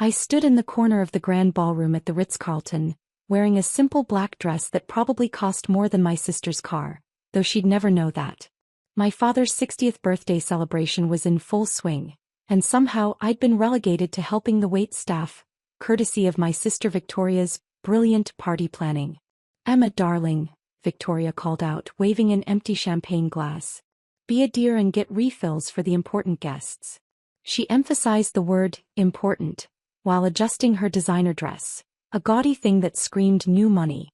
I stood in the corner of the grand ballroom at the Ritz-Carlton, wearing a simple black dress that probably cost more than my sister's car, though she'd never know that. My father's 60th birthday celebration was in full swing, and somehow I'd been relegated to helping the wait staff, courtesy of my sister Victoria's brilliant party planning. "Emma, darling," Victoria called out, waving an empty champagne glass. "Be a dear and get refills for the important guests." She emphasized the word important while adjusting her designer dress, a gaudy thing that screamed new money.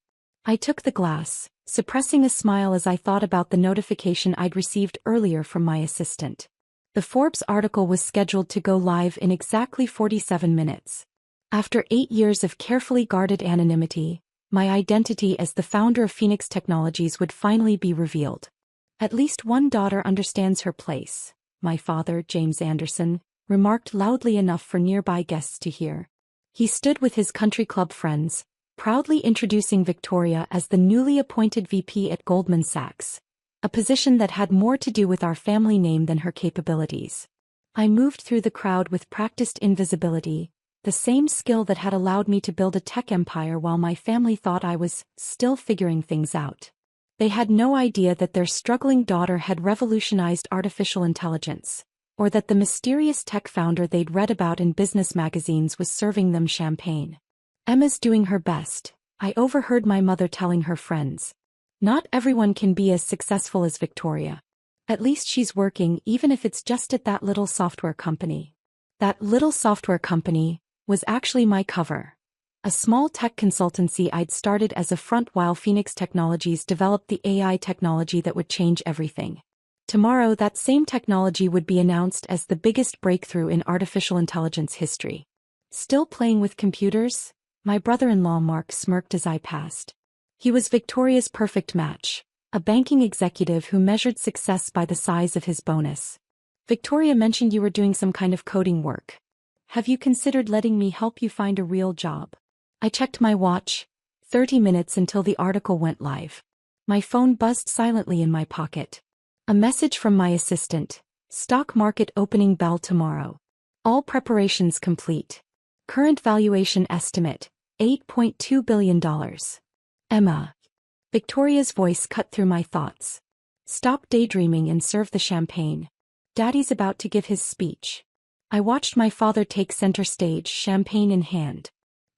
I took the glass, suppressing a smile as I thought about the notification I'd received earlier from my assistant. The Forbes article was scheduled to go live in exactly 47 minutes. After 8 years of carefully guarded anonymity, my identity as the founder of Phoenix Technologies would finally be revealed. "At least one daughter understands her place," my father, James Anderson, remarked loudly enough for nearby guests to hear. He stood with his country club friends, proudly introducing Victoria as the newly appointed VP at Goldman Sachs, a position that had more to do with our family name than her capabilities. I moved through the crowd with practiced invisibility, the same skill that had allowed me to build a tech empire while my family thought I was still figuring things out. They had no idea that their struggling daughter had revolutionized artificial intelligence, or that the mysterious tech founder they'd read about in business magazines was serving them champagne. "Emma's doing her best," I overheard my mother telling her friends. "Not everyone can be as successful as Victoria. At least she's working, even if it's just at that little software company." That little software company was actually my cover. A small tech consultancy I'd started as a front while Phoenix Technologies developed the AI technology that would change everything. Tomorrow, that same technology would be announced as the biggest breakthrough in artificial intelligence history. "Still playing with computers?" My brother-in-law Mark smirked as I passed. He was Victoria's perfect match, a banking executive who measured success by the size of his bonus. "Victoria mentioned you were doing some kind of coding work. Have you considered letting me help you find a real job?" I checked my watch. 30 minutes until the article went live. My phone buzzed silently in my pocket. A message from my assistant. "Stock market opening bell tomorrow. All preparations complete. Current valuation estimate, $8.2 billion. Emma." Victoria's voice cut through my thoughts. "Stop daydreaming and serve the champagne. Daddy's about to give his speech." I watched my father take center stage, champagne in hand.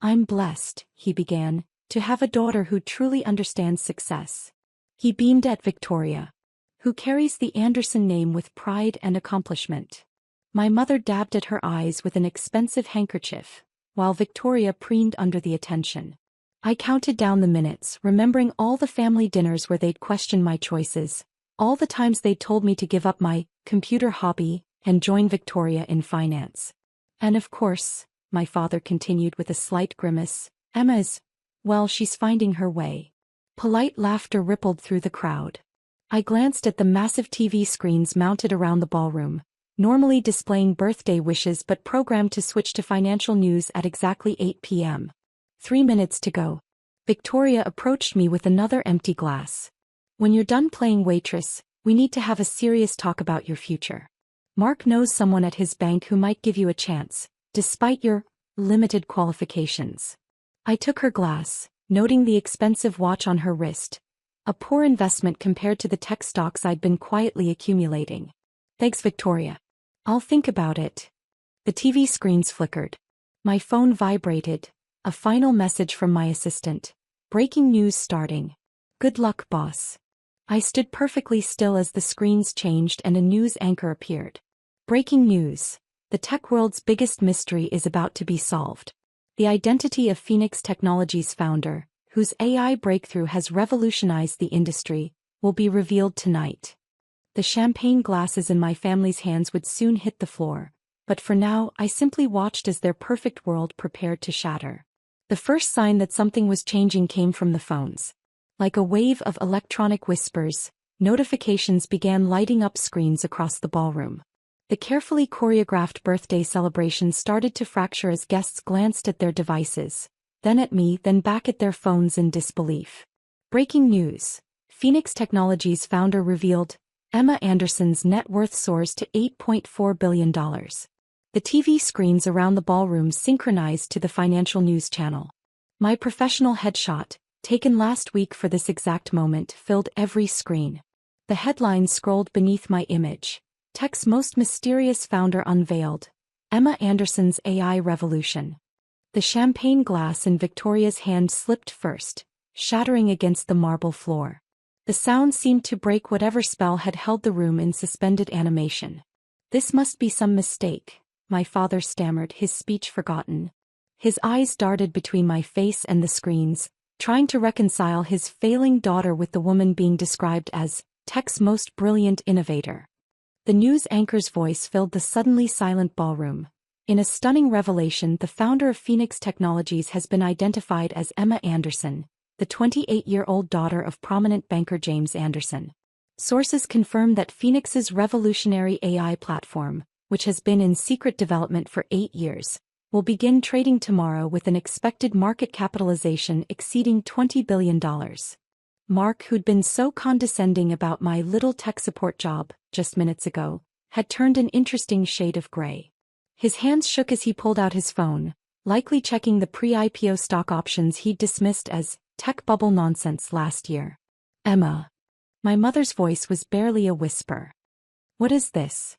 "I'm blessed," he began, "to have a daughter who truly understands success." He beamed at Victoria, who carries the Anderson name with pride and accomplishment. My mother dabbed at her eyes with an expensive handkerchief, while Victoria preened under the attention. I counted down the minutes, remembering all the family dinners where they'd questioned my choices, all the times they'd told me to give up my computer hobby and join Victoria in finance. "And of course," my father continued with a slight grimace, "Emma's, well, she's finding her way." Polite laughter rippled through the crowd. I glanced at the massive TV screens mounted around the ballroom, normally displaying birthday wishes but programmed to switch to financial news at exactly 8 p.m. 3 minutes to go. Victoria approached me with another empty glass. "When you're done playing waitress, we need to have a serious talk about your future. Mark knows someone at his bank who might give you a chance, despite your limited qualifications." I took her glass, noting the expensive watch on her wrist. A poor investment compared to the tech stocks I'd been quietly accumulating. "Thanks, Victoria. I'll think about it." The TV screens flickered. My phone vibrated. A final message from my assistant. "Breaking news starting. Good luck, boss." I stood perfectly still as the screens changed and a news anchor appeared. "Breaking news. The tech world's biggest mystery is about to be solved. The identity of Phoenix Technologies founder, whose AI breakthrough has revolutionized the industry, will be revealed tonight." The champagne glasses in my family's hands would soon hit the floor, but for now I simply watched as their perfect world prepared to shatter. The first sign that something was changing came from the phones. Like a wave of electronic whispers, notifications began lighting up screens across the ballroom. The carefully choreographed birthday celebration started to fracture as guests glanced at their devices, then at me, then back at their phones in disbelief. "Breaking news. Phoenix Technologies founder revealed. Emma Anderson's net worth soars to $8.4 billion. The TV screens around the ballroom synchronized to the financial news channel. My professional headshot, taken last week for this exact moment, filled every screen. The headlines scrolled beneath my image. Tech's most mysterious founder unveiled. Emma Anderson's AI revolution. The champagne glass in Victoria's hand slipped first, shattering against the marble floor. The sound seemed to break whatever spell had held the room in suspended animation. "This must be some mistake," my father stammered, his speech forgotten. His eyes darted between my face and the screens, trying to reconcile his failing daughter with the woman being described as Tech's most brilliant innovator. The news anchor's voice filled the suddenly silent ballroom. In a stunning revelation, the founder of Phoenix Technologies has been identified as Emma Anderson, the 28-year-old daughter of prominent banker James Anderson. Sources confirm that Phoenix's revolutionary AI platform, which has been in secret development for 8 years, will begin trading tomorrow with an expected market capitalization exceeding $20 billion. Mark, who'd been so condescending about my little tech support job just minutes ago, had turned an interesting shade of gray. His hands shook as he pulled out his phone, likely checking the pre-IPO stock options he'd dismissed as tech bubble nonsense last year. "Emma." My mother's voice was barely a whisper. "What is this?"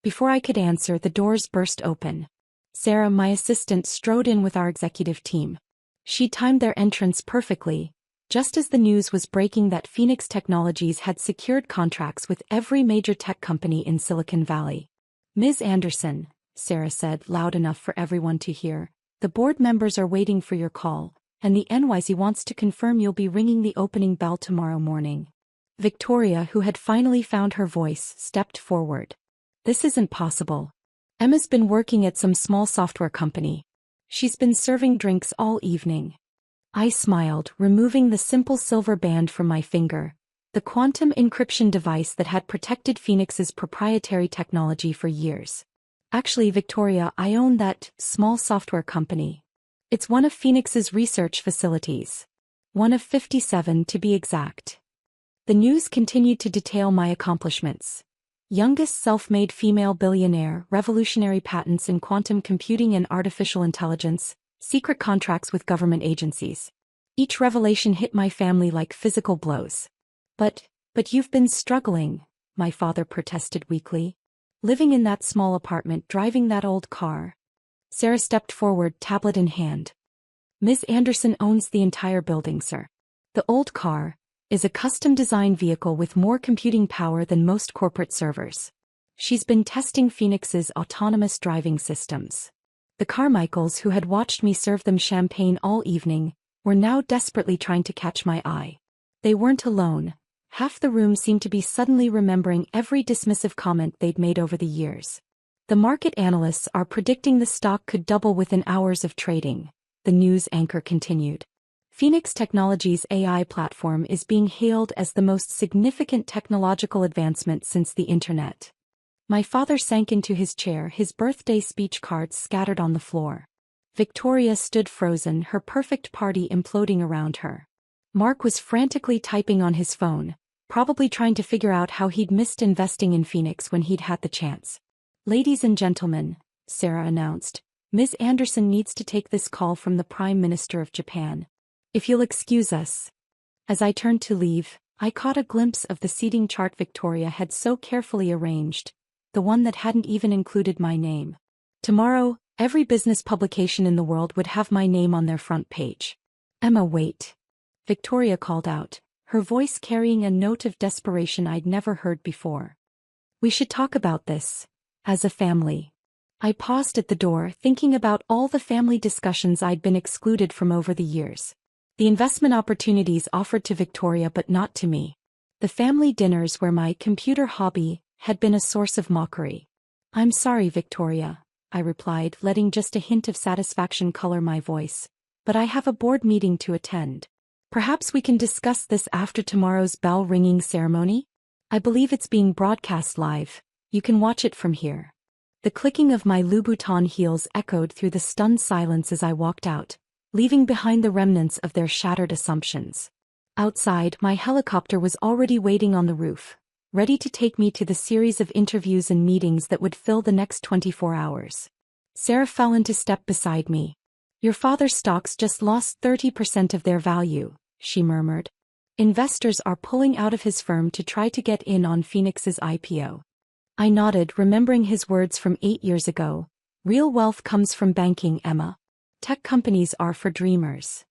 Before I could answer, the doors burst open. Sarah, my assistant, strode in with our executive team. She timed their entrance perfectly, just as the news was breaking that Phoenix Technologies had secured contracts with every major tech company in Silicon Valley. "Ms. Anderson," Sarah said, loud enough for everyone to hear, "the board members are waiting for your call, and the NYC wants to confirm you'll be ringing the opening bell tomorrow morning." Victoria, who had finally found her voice, stepped forward. "This isn't possible. Emma's been working at some small software company. She's been serving drinks all evening." I smiled, removing the simple silver band from my finger, the quantum encryption device that had protected Phoenix's proprietary technology for years. "Actually, Victoria, I own that small software company. It's one of Phoenix's research facilities. One of 57 to be exact." The news continued to detail my accomplishments. Youngest self-made female billionaire, revolutionary patents in quantum computing and artificial intelligence, secret contracts with government agencies. Each revelation hit my family like physical blows. But you've been struggling," my father protested weakly. "Living in that small apartment, driving that old car." Sarah stepped forward, tablet in hand. "Ms. Anderson owns the entire building, sir. The old car is a custom-designed vehicle with more computing power than most corporate servers. She's been testing Phoenix's autonomous driving systems." The Carmichaels, who had watched me serve them champagne all evening, were now desperately trying to catch my eye. They weren't alone. Half the room seemed to be suddenly remembering every dismissive comment they'd made over the years. "The market analysts are predicting the stock could double within hours of trading," the news anchor continued. "Phoenix Technologies' AI platform is being hailed as the most significant technological advancement since the Internet." My father sank into his chair, his birthday speech cards scattered on the floor. Victoria stood frozen, her perfect party imploding around her. Mark was frantically typing on his phone, probably trying to figure out how he'd missed investing in Phoenix when he'd had the chance. "Ladies and gentlemen," Sarah announced, "Ms. Anderson needs to take this call from the Prime Minister of Japan. If you'll excuse us." As I turned to leave, I caught a glimpse of the seating chart Victoria had so carefully arranged, the one that hadn't even included my name. Tomorrow, every business publication in the world would have my name on their front page. "Emma, wait," Victoria called out, her voice carrying a note of desperation I'd never heard before. "We should talk about this, as a family." I paused at the door, thinking about all the family discussions I'd been excluded from over the years. The investment opportunities offered to Victoria but not to me. The family dinners where my computer hobby had been a source of mockery. "I'm sorry, Victoria," I replied, letting just a hint of satisfaction color my voice, "but I have a board meeting to attend. Perhaps we can discuss this after tomorrow's bell-ringing ceremony? I believe it's being broadcast live. You can watch it from here." The clicking of my Louboutin heels echoed through the stunned silence as I walked out, leaving behind the remnants of their shattered assumptions. Outside, my helicopter was already waiting on the roof, ready to take me to the series of interviews and meetings that would fill the next 24 hours. Sarah fell into step beside me. Your father's stocks just lost 30% of their value, she murmured. Investors are pulling out of his firm to try to get in on Phoenix's IPO. I nodded, remembering his words from 8 years ago. Real wealth comes from banking, Emma. Tech companies are for dreamers.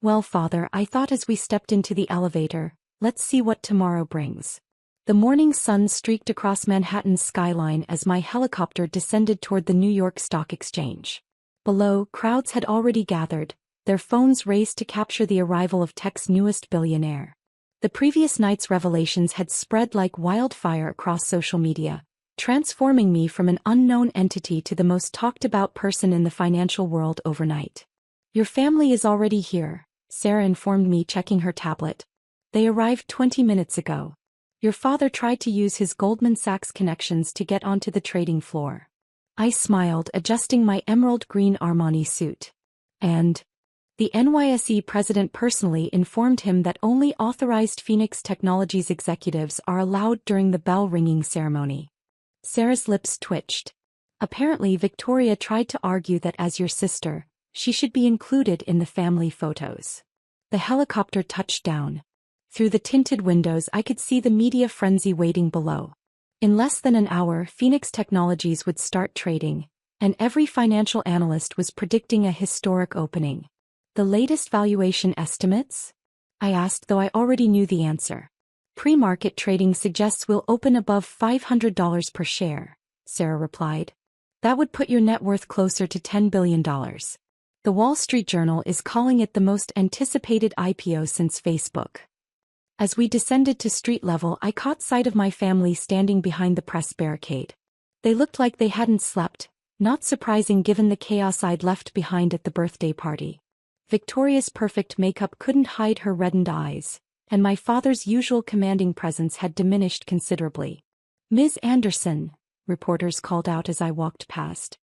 Well, father, I thought as we stepped into the elevator, let's see what tomorrow brings. The morning sun streaked across Manhattan's skyline as my helicopter descended toward the New York Stock Exchange. Below, crowds had already gathered, their phones raised to capture the arrival of tech's newest billionaire. The previous night's revelations had spread like wildfire across social media, transforming me from an unknown entity to the most talked-about person in the financial world overnight. Your family is already here, Sarah informed me, checking her tablet. They arrived 20 minutes ago. Your father tried to use his Goldman Sachs connections to get onto the trading floor. I smiled, adjusting my emerald green Armani suit. And the NYSE president personally informed him that only authorized Phoenix Technologies executives are allowed during the bell-ringing ceremony. Sarah's lips twitched. Apparently, Victoria tried to argue that as your sister, she should be included in the family photos. The helicopter touched down. Through the tinted windows, I could see the media frenzy waiting below. In less than an hour, Phoenix Technologies would start trading, and every financial analyst was predicting a historic opening. The latest valuation estimates? I asked, though I already knew the answer. Pre-market trading suggests we'll open above $500 per share, Sarah replied. That would put your net worth closer to $10 billion. The Wall Street Journal is calling it the most anticipated IPO since Facebook. As we descended to street level, I caught sight of my family standing behind the press barricade. They looked like they hadn't slept, not surprising given the chaos I'd left behind at the birthday party. Victoria's perfect makeup couldn't hide her reddened eyes, and my father's usual commanding presence had diminished considerably. Ms. Anderson, reporters called out as I walked past.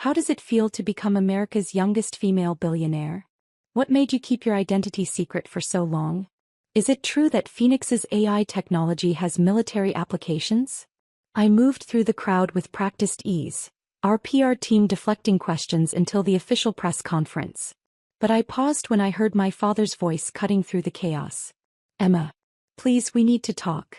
How does it feel to become America's youngest female billionaire? What made you keep your identity secret for so long? Is it true that Phoenix's AI technology has military applications? I moved through the crowd with practiced ease, our PR team deflecting questions until the official press conference. But I paused when I heard my father's voice cutting through the chaos. Emma, please, we need to talk.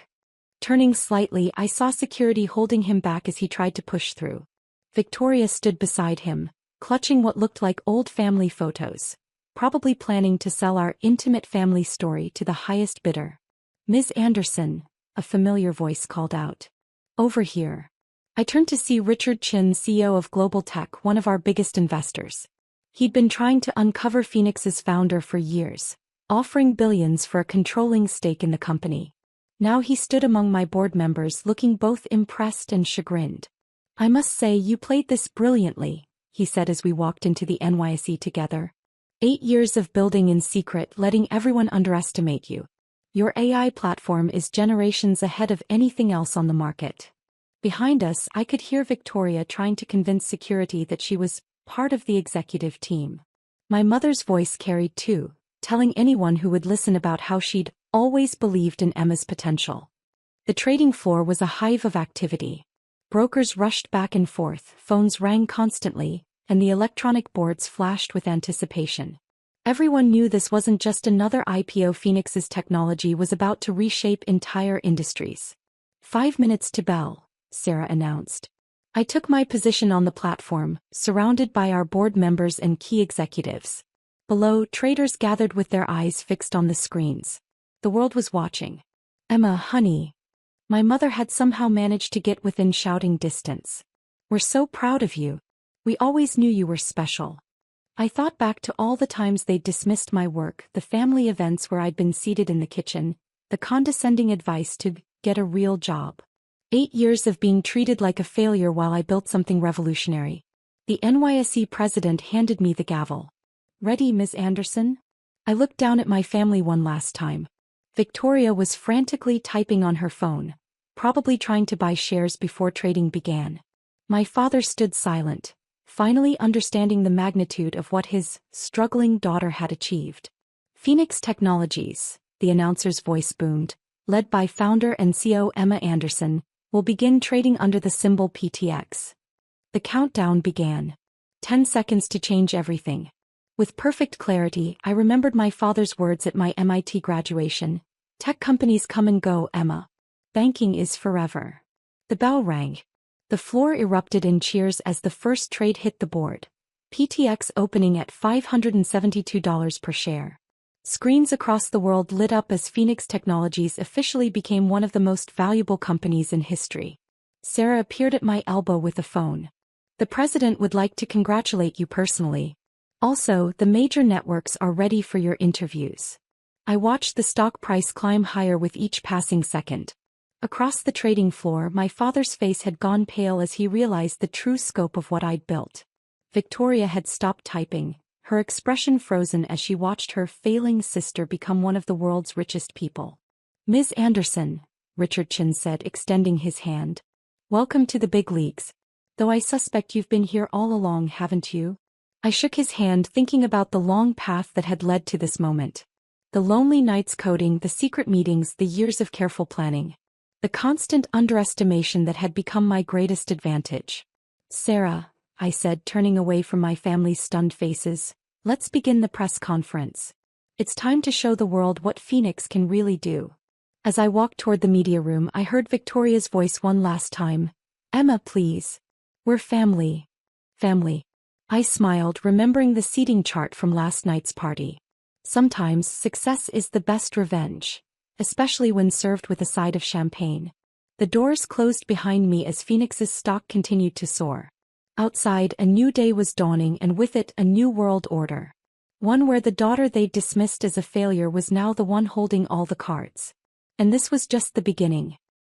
Turning slightly, I saw security holding him back as he tried to push through. Victoria stood beside him, clutching what looked like old family photos, probably planning to sell our intimate family story to the highest bidder. Ms. Anderson, a familiar voice called out. Over here. I turned to see Richard Chin, CEO of Global Tech, one of our biggest investors. He'd been trying to uncover Phoenix's founder for years, offering billions for a controlling stake in the company. Now he stood among my board members, looking both impressed and chagrined. I must say you played this brilliantly, he said as we walked into the NYSE together. 8 years of building in secret, letting everyone underestimate you. Your AI platform is generations ahead of anything else on the market. Behind us, I could hear Victoria trying to convince security that she was part of the executive team. My mother's voice carried too, telling anyone who would listen about how she'd always believed in Emma's potential. The trading floor was a hive of activity. Brokers rushed back and forth, phones rang constantly, and the electronic boards flashed with anticipation. Everyone knew this wasn't just another IPO. Phoenix's technology was about to reshape entire industries. 5 minutes to bell, Sarah announced. I took my position on the platform, surrounded by our board members and key executives. Below, traders gathered with their eyes fixed on the screens. The world was watching. Emma, honey. My mother had somehow managed to get within shouting distance. We're so proud of you. We always knew you were special. I thought back to all the times they'd dismissed my work, the family events where I'd been seated in the kitchen, the condescending advice to get a real job. 8 years of being treated like a failure while I built something revolutionary. The NYSE president handed me the gavel. Ready, Ms. Anderson? I looked down at my family one last time. Victoria was frantically typing on her phone, probably trying to buy shares before trading began. My father stood silent, finally understanding the magnitude of what his struggling daughter had achieved. Phoenix Technologies, the announcer's voice boomed, led by founder and CEO Emma Anderson, will begin trading under the symbol PTX. The countdown began. 10 seconds to change everything. With perfect clarity, I remembered my father's words at my MIT graduation. Tech companies come and go, Emma. Banking is forever. The bell rang. The floor erupted in cheers as the first trade hit the board. PTX opening at $572 per share. Screens across the world lit up as Phoenix Technologies officially became one of the most valuable companies in history. Sarah appeared at my elbow with a phone. The president would like to congratulate you personally. Also, the major networks are ready for your interviews. I watched the stock price climb higher with each passing second. Across the trading floor, my father's face had gone pale as he realized the true scope of what I'd built. Victoria had stopped typing, her expression frozen as she watched her failing sister become one of the world's richest people. Ms. Anderson, Richard Chin said, extending his hand. Welcome to the big leagues. Though I suspect you've been here all along, haven't you? I shook his hand, thinking about the long path that had led to this moment. The lonely nights coding, the secret meetings, the years of careful planning. The constant underestimation that had become my greatest advantage. Sarah, I said, turning away from my family's stunned faces, let's begin the press conference. It's time to show the world what Phoenix can really do. As I walked toward the media room, I heard Victoria's voice one last time. Emma, please. We're family. Family. I smiled, remembering the seating chart from last night's party. Sometimes, success is the best revenge, especially when served with a side of champagne. The doors closed behind me as Phoenix's stock continued to soar. Outside, a new day was dawning, and with it a new world order. One where the daughter they'd dismissed as a failure was now the one holding all the cards. And this was just the beginning.